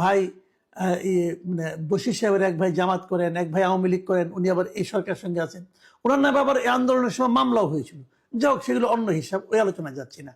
ভাই মানে বশির সাহেবের এক ভাই জামাত করেন, এক ভাই আওয়ামী লীগ করেন, উনি আবার এই সরকারের সঙ্গে আছেন। ওনার নামে আবার এই আন্দোলনের সময় মামলাও হয়েছিল। যাই হোক, সেগুলো অন্য হিসাব, ওই আলোচনায় যাচ্ছি না।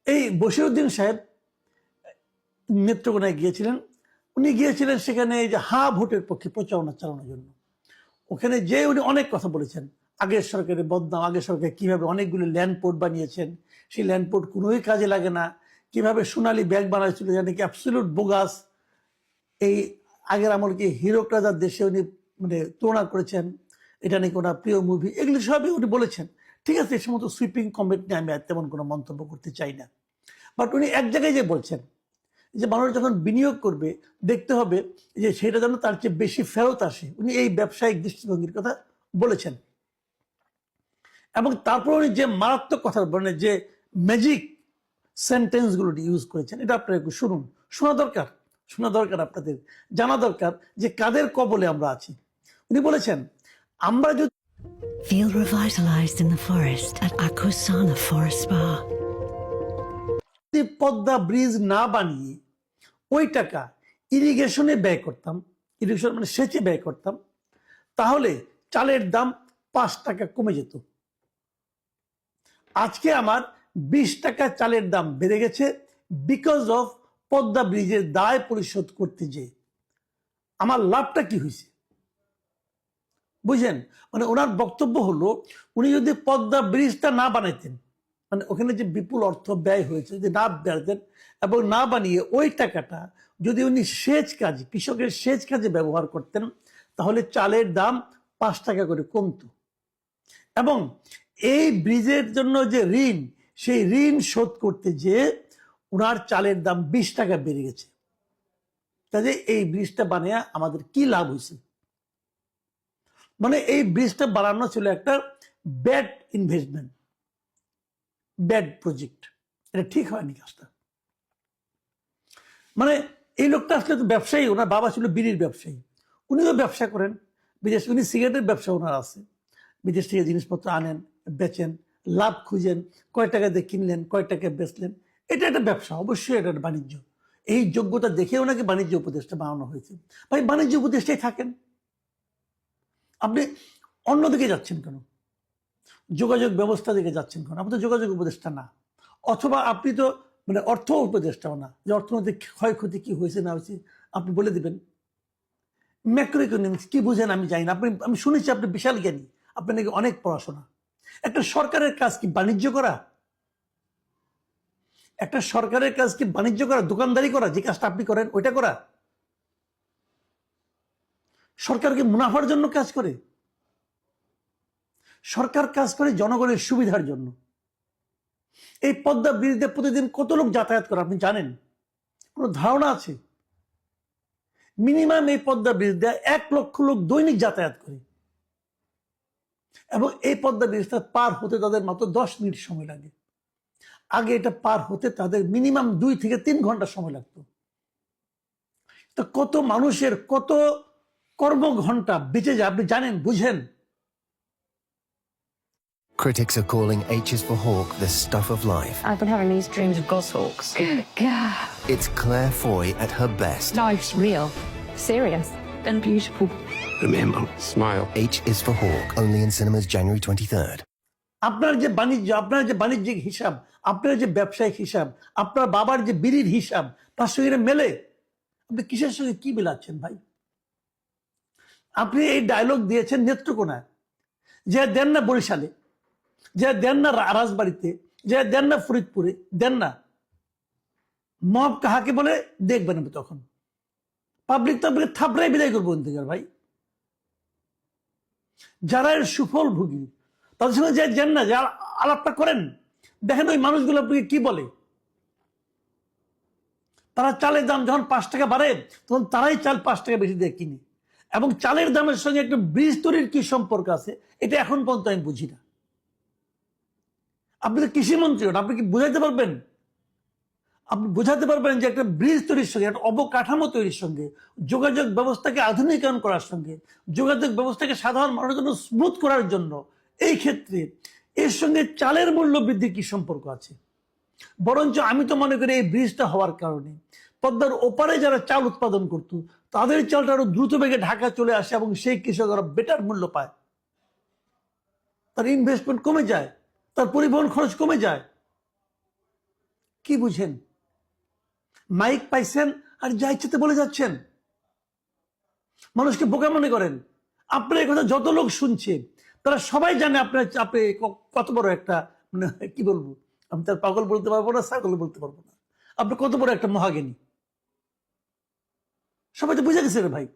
এই বশিরউদ্দিন সাহেব নেত্রকোনায় গিয়েছিলেন। উনি গিয়েছিলেন সেখানে এই যে হা ভোটের পক্ষে প্রচারণা চালানোর জন্য। ওখানে যে উনি অনেক কথা বলেছেন, আগের সরকারের বদনাম, আগের সরকার কিভাবে অনেকগুলো ল্যান্ডপোর্ট বানিয়েছেন, সেই ল্যান্ডপোর্ট কোনোই কাজে লাগে না, কিভাবে সোনালী ব্যাগ বানাইছিল যা নাকি অ্যাবসলিউট বোগাস। এই আগের আমলকে হিরক রাজার দেশে উনি মানে তুলনা করেছেন, এটা নাকি ওনার প্রিয় মুভি, এগুলি সবই উনি বলেছেন। ঠিক আছে, এই সমস্ত সুইপিং কমেন্ট নিয়ে আমি তেমন কোনো মন্তব্য করতে চাই না। বাট উনি এক জায়গায় যে বলছেন যে মানুষ যখন বিনিয়োগ করবে দেখতে হবে যে সেটা যেন তার চেয়ে বেশি ফেরত আসে। উনি এই ব্যবসায়িক দৃষ্টিভঙ্গির কথা বলেছেন। এবং তারপর উনি যে মারাত্মক কথা বলেন, যে ম্যাজিক সেন্টেন্সগুলো ইউজ করেছেন, এটা আপনারা একটু শুনুন। শোনা দরকার, আপনাদের জানা দরকার যে কাদের কবলে আমরা আছি। উনি বলেছেন, আমরা যদি Feel revitalized in the forest at Akosana Forest Spa. Padma bridge না বানিয়ে ওই টাকা ইরিগেশনে ব্যয় করতাম, ইরিগেশন মানে সেচে ব্যয় করতাম, তাহলে চালের দাম 5 টাকা কমে যেত। আজকে আমার 20 টাকা চালের দাম বেড়ে গেছে বিকজ অফ পদ্মা ব্রিজের দায় পরিশোধ করতে যেয়ে। আমার লাভটা কি হয়েছে বুঝেন? মানে ওনার বক্তব্য হলো, উনি যদি পদ্মা ব্রিজটা না বানাইতেন, মানে ওখানে যে বিপুল অর্থ ব্যয় হয়েছে যদি না বানাতেন এবং না বানিয়ে ওই টাকাটা যদি উনি সেচ কাজে, কৃষকের সেচ কাজে ব্যবহার করতেন, তাহলে চালের দাম 5 টাকা করে কমতো। এবং এই ব্রিজের জন্য যে ঋণ, সেই ঋণ শোধ করতে যে ওনার চালের দাম 20 টাকা বেড়ে গেছে। কাজে এই ব্রিজটা বানিয়ে আমাদের কি লাভ হয়েছে? মানে এই ব্রিজটা বানানো ছিল একটা ব্যাড ইনভেস্টমেন্ট, ব্যাড প্রজেক্ট, এটা ঠিক হয়নি কাজটা। মানে এই লোকটা আসলে তো ব্যবসায়ী, ওনার বাবা ছিল বিড়ির ব্যবসায়ী, উনিও ব্যবসা করেন বিদেশ, উনি সিগারেটের ব্যবসা ওনার আছে, বিদেশ থেকে জিনিসপত্র আনেন, বেচেন, লাভ খুঁজেন, কয় টাকা দিয়ে কিনলেন, কয় টাকা বেচলেন, এটা একটা ব্যবসা, অবশ্যই এটা একটা বাণিজ্য। এই যোগ্যতা দেখে ওনাকে বাণিজ্য উপদেষ্টা বানানো হয়েছে। ভাই, বাণিজ্য উপদেষ্টাই থাকেন, আপনি অন্যদিকে যাচ্ছেন কেন? যোগাযোগ ব্যবস্থা দিকে যাচ্ছেন কেন? আপনি তো যোগাযোগ উপদেষ্টা না। অথবা আপনি তো মানে অর্থ উপদেষ্টাও না, যে অর্থনৈতিক ক্ষয়ক্ষতি কি হয়েছে না হয়েছে আপনি বলে দিবেন। ম্যাক্রো ইকোনমিক্স কি বুঝেন আমি জানি না, আমি শুনেছি আপনি বিশাল জ্ঞানী, আপনি নাকি অনেক পড়াশোনা। একটা সরকারের কাজ কি বাণিজ্য করা? একটা সরকারের কাজ কি বাণিজ্য করা, দোকানদারি করা? যে কাজটা আপনি করেন ওইটা করা? সরকার কি মুনাফার জন্য কাজ করে? সরকার কাজ করে জনগণের সুবিধার জন্য। এই পদ্মা ব্রিজে প্রতিদিন কত লোক যাতায়াত করে আপনি জানেন? কোনো ধারণা আছে? মিনিমাম এই পদ্মা ব্রিজ দিয়ে 1 লক্ষ লোক দৈনিক যাতায়াত করে, এবং এই পদ্মা ব্রিজটা পার হতে তাদের মাত্র 10 মিনিট সময় লাগে। আগে এটা পার হতে তাদের মিনিমাম 2 থেকে 3 ঘন্টা সময় লাগতো। তো কত মানুষের কত কর্মঘণ্টা বেঁচে যায় আপনি জানেন, বুঝেন? Critics are calling H is for Hawk the stuff of life. I've been having these dreams of goshawks. It's Claire Foy at her best. Life's real, serious, and beautiful. Remember, smile. H is for Hawk, only in cinemas January 23rd. আপনার যে বাণিজ্য, আপনার যে বাণিজ্যিক হিসাব, আপনার যে ব্যবসায়িক হিসাব, আপনার বাবার যে বিড়ির হিসাব, তার সঙ্গে মেলে? আপনি কিসের সঙ্গে কি মিলাচ্ছেন ভাই? আপনি এই ডায়লগ দিয়েছেন নেত্রকোনায়, যে দেন না বরিশালে, যে দেন না রাজবাড়িতে, যে দেন না ফরিদপুরে, দেন না। মব কাহাকে বলে দেখবেন তখন পাবলিক তো আপনাকে থাপড়াই বিদায় করবো ভাই। যারা এর সুফল ভোগী তাদের সঙ্গে যে দেন না, যে আলাপটা করেন, দেখেন ওই মানুষগুলো আপনাকে কি বলে। তারা চালের দাম যখন 5 টাকা বাড়ে তখন তারাই চাল 5 টাকা বেশি দিয়ে কিনে, এবং চালের দামের সঙ্গে একটা ব্রিজ তৈরির কি সম্পর্ক আছে এটা এখন পর্যন্ত আমি বুঝি না। আপনি তো কৃষিমন্ত্রী, আপনি কি বুঝাইতে পারবেন? আপনি বোঝাতে পারবেন যে একটা ব্রিজ তৈরির সঙ্গে, একটা অবকাঠামো তৈরির সঙ্গে, যোগাযোগ ব্যবস্থাকে আধুনিকায়ন করার সঙ্গে, যোগাযোগ ব্যবস্থাকে সাধারণ মানুষের জন্য স্মুথ করার জন্য, এই ক্ষেত্রে এর সঙ্গে চালের মূল্য বৃদ্ধির কি সম্পর্ক আছে? বরঞ্চ আমি তো মনে করি এই ব্রিজটা হওয়ার কারণে পদ্মার ওপারে যারা চাল উৎপাদন করত তাদের চালটা আরো দ্রুত বেগে ঢাকা চলে আসে এবং সেই কৃষকরা বেটার মূল্য পায়, তার ইনভেস্টমেন্ট কমে যায়, তার পরিবহন খরচ কমে যায়। কি বুঝেন? মাইক পাইছেন আর যা ইচ্ছাতে বলে যাচ্ছেন, মানুষকে বোকা মনে করেন। আপনার এই কথা যত লোক শুনছে তারা সবাই জানে আপনি কত বড় একটা, মানে কি বলবো, আমি তার পাগল বলতে পারবো না, ছাগল বলতে পারবো না, আপনি কত বড় একটা মহাজ্ঞানী সবাই তো বুঝে গেছে রে ভাই।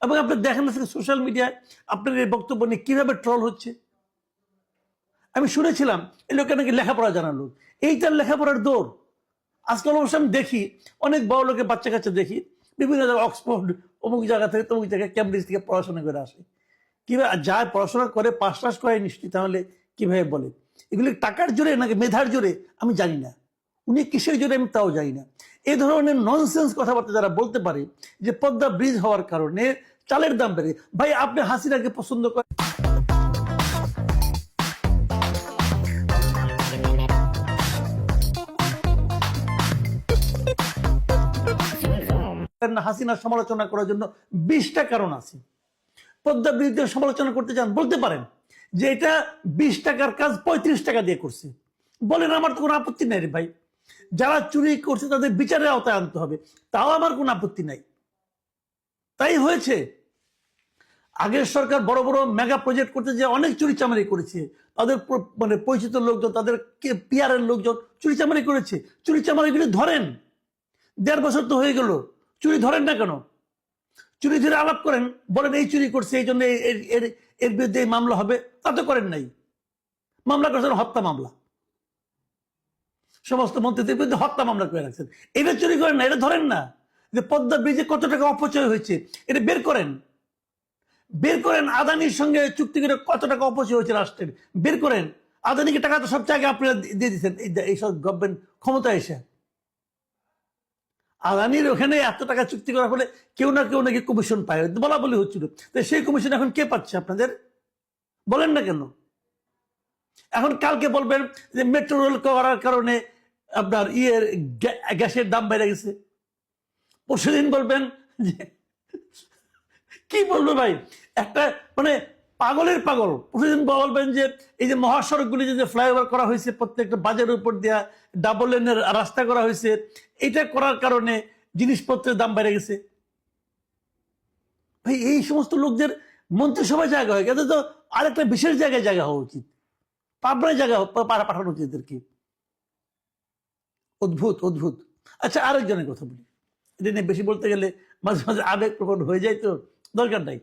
এবং আপনি দেখেন না সোশ্যাল মিডিয়ায় আপনার এই বক্তব্য নিয়ে কিভাবে ট্রল হচ্ছে। আমি শুনেছিলাম এই লোকটা নাকি লেখাপড়া জানার লোক, এইটার লেখাপড়ার দৌড়। আজকাল অবশ্য আমি দেখি অনেক বড় লোকের বাচ্চা কাচ্চা দেখি বিভিন্ন জায়গায় অক্সফোর্ড অমুক জায়গা থেকে তমুক জায়গায় ক্যামব্রিজ থেকে পড়াশোনা করে আসে। কিভাবে যায় পড়াশোনা করে পাস টাস করে নিশ্চিত, তাহলে কিভাবে বলে এগুলি টাকার জোরে নাকি মেধার জোরে আমি জানি না, উনি কিসের জোরে আমি তাও জানি না। এই ধরনের ননসেন্স কথাবার্তা যারা বলতে পারে যে পদ্মা ব্রিজ হওয়ার কারণে চালের দাম বেড়ে, ভাই আপনি হাসিনাকে পছন্দ করেন না, হাসিনার সমালোচনা করার জন্য 20টা কারণ আছে। পদ্মা ব্রিজের সমালোচনা করতে চান বলতে পারেন যে এটা 20 টাকার কাজ 35 টাকা দিয়ে করছে, বলেন, আমার তো কোনো আপত্তি নাই রে ভাই। যারা চুরি করছে তাদের বিচারের আওতায় আনতে হবে, তাও আমার কোনো আপত্তি নাই। তাই হয়েছে আগের সরকার বড় বড় মেগা প্রজেক্ট করতে যে অনেক চুরি চামারি করেছে, তাদের মানে পরিচিত লোকজন, তাদের পিআরের লোকজন চুরি চামারি করেছে। চুরি চামারিগুলি ধরেন, 1.5 বছর তো হয়ে গেল, চুরি ধরেন না কেন? চুরি ধরে আলাপ করেন, বলেন এই চুরি করছে এই জন্য এর বিরুদ্ধে এই মামলা হবে, তা তো করেন নাই। মামলা করছেন হত্যা মামলা, সমস্ত মন্ত্রীদের বিরুদ্ধে হত্যা মামলা করে রাখছেন। এটা চুরি করেন না, এটা ধরেন না। যে পদ্মা ব্রিজে কত টাকা অপচয় হয়েছে এটা বের করেন, বের করেন। আদানির সঙ্গে চুক্তি করে কত টাকা অপচয় হয়েছে রাষ্ট্রের, বের করেন। আদানিকে টাকা তো সবচেয়ে আগে আপনারা দিয়ে দিচ্ছেন এইসব গভর্নমেন্ট ক্ষমতা এসে। আদানির ওখানে এত টাকা চুক্তি করার ফলে কেউ না কেউ নাকি কমিশন পায়, বলা বলি হচ্ছিল। তো সেই কমিশন এখন কে পাচ্ছে আপনাদের? বলেন না কেন? এখন কালকে বলবেন যে মেট্রো রেল করার কারণে আপনার গ্যাসের দাম বেড়ে গেছে, পরশুদিন বলবেন যে কি বলবো ভাই, একটা মানে পাগলের পাগল। প্রতিদিন বলবেন যে এই যে মহাসড়কগুলি যে ফ্লাইওভার করা হয়েছে, প্রত্যেকটা বাজারের উপর দেওয়া ডাবল লেনের রাস্তা করা হয়েছে, এটা করার কারণে জিনিসপত্রের দাম বেড়ে গেছে। ভাই এই সমস্ত লোকদের মন্ত্রিসভায় জায়গা হয়, এদের তো আরেকটা বিশেষ জায়গায় জায়গা হওয়া উচিত, পাবনায় জায়গা পাঠানো উচিত এদেরকে। অদ্ভুত অদ্ভুত। আচ্ছা আরেকজনের কথা বলি, এটা নিয়ে বেশি বলতে গেলে মাঝে মাঝে আবেগ প্রকট হয়ে যায়, তো দরকার নাই।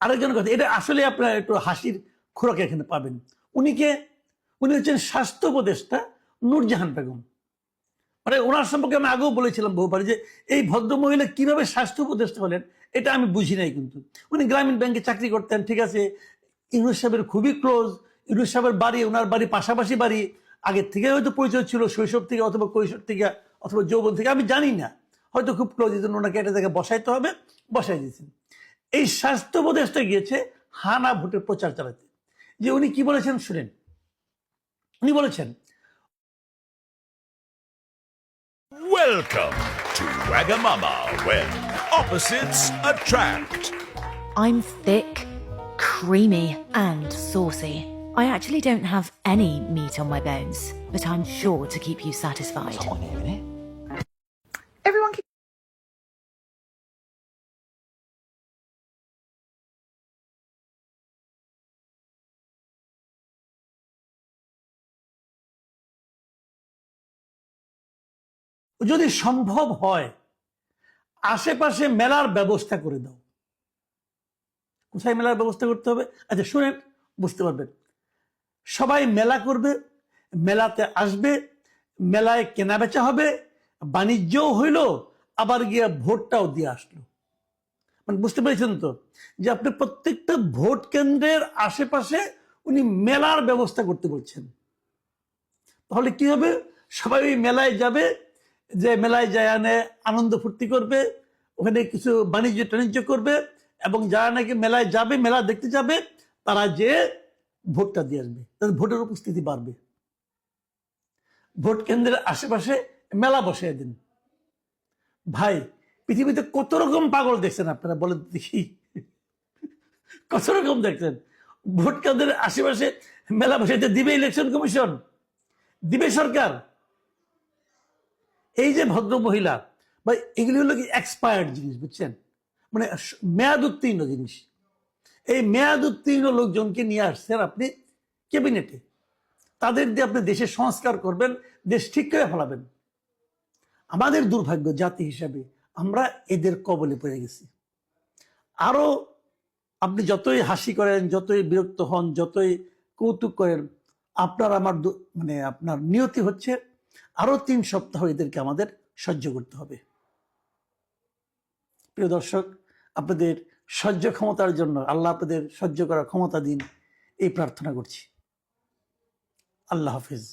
আরেকজনের কথা, এটা আসলে আপনারা একটু হাসির খোরাক এখানে পাবেন। উনি হচ্ছেন স্বাস্থ্য উপদেষ্টা নূরজাহান বেগম। মানে ওনার সম্পর্কে আমি আগেও বলেছিলাম বহুবার যে এই ভদ্রমহিলা কিভাবে স্বাস্থ্য উপদেষ্টা হলেন এটা আমি বুঝি নাই। কিন্তু উনি গ্রামীণ ব্যাংকে চাকরি করতেন, ঠিক আছে, ইউনুস সাহেবের খুবই ক্লোজ। ইউনুস সাহেবের বাড়ি, ওনার বাড়ি পাশাপাশি বাড়ি, আগের থেকে হয়তো পরিচয় ছিল, শৈশব থেকে অথবা কৈশোর থেকে অথবা যৌবন থেকে, আমি জানি না, হয়তো খুব ক্লোজ, এই জন্য ওনাকে একটা জায়গায় বসাইতে হবে, বসাই দিয়েছেন। এই স্বাস্থ্য উপদেষ্টা গিয়েছে হানা ভোটের প্রচার চালাতে। যে উনি কি বলেছেন শুনেন। উনি বলেছেন, Welcome to Wagamama, where opposites attract. I'm thick, creamy, and saucy. I actually don't have any meat on my bones, but I'm sure to keep you satisfied. Everyone keep যদি সম্ভব হয় আশেপাশে মেলার ব্যবস্থা করে দাও। কোথায় মেলার ব্যবস্থা করতে হবে? আচ্ছা শুনেন, বুঝতে পারবেন। সবাই মেলা করবে, মেলাতে আসবে, মেলায় কেনা বেচা হবে, বাণিজ্যও হইল, আবার গিয়া ভোটটাও দিয়ে আসলো। মানে বুঝতে পেরেছেন তো, যে আপনি প্রত্যেকটা ভোট কেন্দ্রের আশেপাশে উনি মেলার ব্যবস্থা করতে বলছেন। তাহলে কি হবে? সবাই ওই মেলায় যাবে, যে মেলায় যায় আনন্দ ফুর্তি করবে, ওখানে কিছু বাণিজ্য টাণিজ্য করবে, এবং যারা নাকি মেলায় যাবে, মেলা দেখতে যাবে, তারা যে ভোটটা দিয়ে আসবে, তাদের ভোটের উপস্থিতি বাড়বে। ভোট কেন্দ্রের আশেপাশে মেলা বসিয়ে দিন, ভাই পৃথিবীতে কত রকম পাগল দেখছেন আপনারা, বলেন দেখি, কত রকম দেখছেন? ভোট কেন্দ্রের আশেপাশে মেলা বসাইতে দিবে ইলেকশন কমিশন, দিবে সরকার। এই যে ভদ্র মহিলা, ভাই এগুলি হলো কি এক্সপায়ার্ড জিনিস, বুঝছেন, মানে মেয়াদ উত্তীর্ণ জিনিস। এই মেয়াদ উত্তীর্ণ লোকজনকে নিয়ে আসছেন আপনি ক্যাবিনেটে, তাদের দিয়ে আপনি দেশের সংস্কার করবেন, দেশ ঠিক করে ফেলাবেন। আমাদের দুর্ভাগ্য জাতি হিসাবে আমরা এদের কবলে পড়ে গেছি। আরো আপনি যতই হাসি করেন, যতই বিরক্ত হন, যতই কৌতুক করেন, আপনার আমার মানে আপনার নিয়তি হচ্ছে আরো 3 সপ্তাহ এদেরকে আমাদের সহ্য করতে হবে। প্রিয় দর্শক, আপনাদের সহ্য ক্ষমতার জন্য আল্লাহ আপনাদের সহ্য করার ক্ষমতা দিন, এই প্রার্থনা করছি। আল্লাহ হাফিজ।